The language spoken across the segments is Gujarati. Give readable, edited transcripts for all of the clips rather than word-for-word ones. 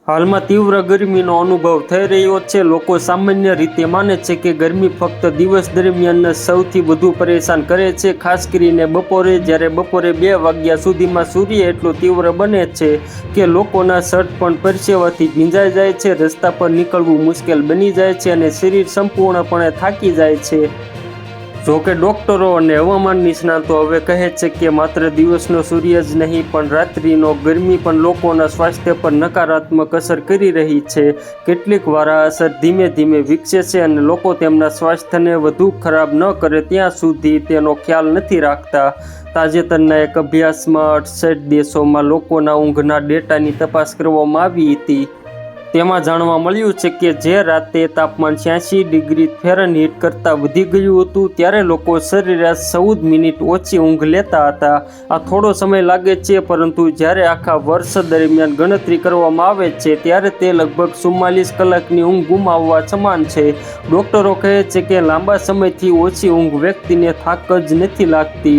હાલમાં તીવ્ર ગરમીનો અનુભવ થઈ રહ્યો છે। લોકો સામાન્ય રીતે માને છે કે ગરમી ફક્ત દિવસ દરમિયાન સૌથી વધુ પરેશાન કરે છે, ખાસ કરીને બપોરે, જ્યારે બપોરે 2 વાગ્યા સુધીમાં સૂર્ય એટલો તીવ્ર બને છે કે લોકોના શર્ટ પણ પરસેવાથી ભીંજાઈ જાય છે, રસ્તા પર નીકળવું મુશ્કેલ બની જાય છે અને શરીર સંપૂર્ણપણે થાકી જાય છે। જોકે ડોક્ટરો અને હવામાન નિષ્ણાતો હવે કહે છે કે માત્ર દિવસનો સૂર્ય જ નહીં પણ રાત્રિનો ગરમી પણ લોકોના સ્વાસ્થ્ય પર નકારાત્મક અસર કરી રહી છે। કેટલીક વાર આ અસર ધીમે ધીમે વિકસે છે અને લોકો તેમના સ્વાસ્થ્યને વધુ ખરાબ ન કરે ત્યાં સુધી તેનો ખ્યાલ નથી રાખતા। તાજેતરના એક અભ્યાસમાં 68 દેશોમાં લોકોના ઊંઘના ડેટાની તપાસ કરવામાં આવી હતી। તેમાં જાણવા મળ્યું છે કે જે રાતે તાપમાન 86 ડિગ્રી ફેરનહીટ કરતાં વધી ગયું હતું ત્યારે લોકો સરેરાશ 14 મિનિટ ઓછી ઊંઘ લેતા હતા। આ થોડો સમય લાગે છે, પરંતુ જ્યારે આખા વર્ષ દરમિયાન ગણતરી કરવામાં આવે છે ત્યારે તે લગભગ 44 કલાકની ઊંઘ ગુમાવવા સમાન છે। ડોક્ટરો કહે છે કે લાંબા સમયથી ઓછી ઊંઘ વ્યક્તિને થાક જ નથી લાગતી,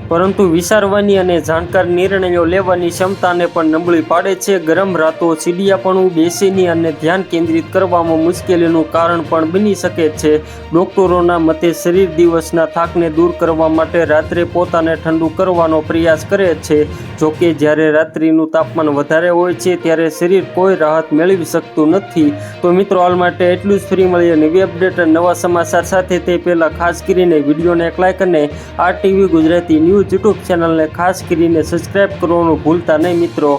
પરંતુ વિચારવાની અને જાણકાર નિર્ણયો લેવાની ક્ષમતાને પણ નબળી પાડે છે। ગરમ રાતો ચીડિયાપણું, બેચેની અને ધ્યાન કેન્દ્રિત કરવામાં મુશ્કેલીનું કારણ પણ બની શકે છે। ડોક્ટરોના મતે શરીર દિવસના થાકને દૂર કરવા માટે રાત્રે પોતાને ઠંડુ કરવાનો પ્રયાસ કરે છે। જોકે જ્યારે રાત્રિનું તાપમાન વધારે હોય છે ત્યારે શરીર કોઈ રાહત મેળવી શકતું નથી। તો મિત્રો, હાલ માટે એટલું જ। ફરી મળીએ નવી અપડેટ અને નવા સમાચાર સાથે। તે પહેલાં ખાસ કરીને વિડીયોને એક લાઇક અને RTV ગુજરાતી ન્યૂઝ યુટ્યુબ ચેનલને ખાસ કરીને સબસ્ક્રાઈબ કરવાનું ભૂલતા નહીં મિત્રો।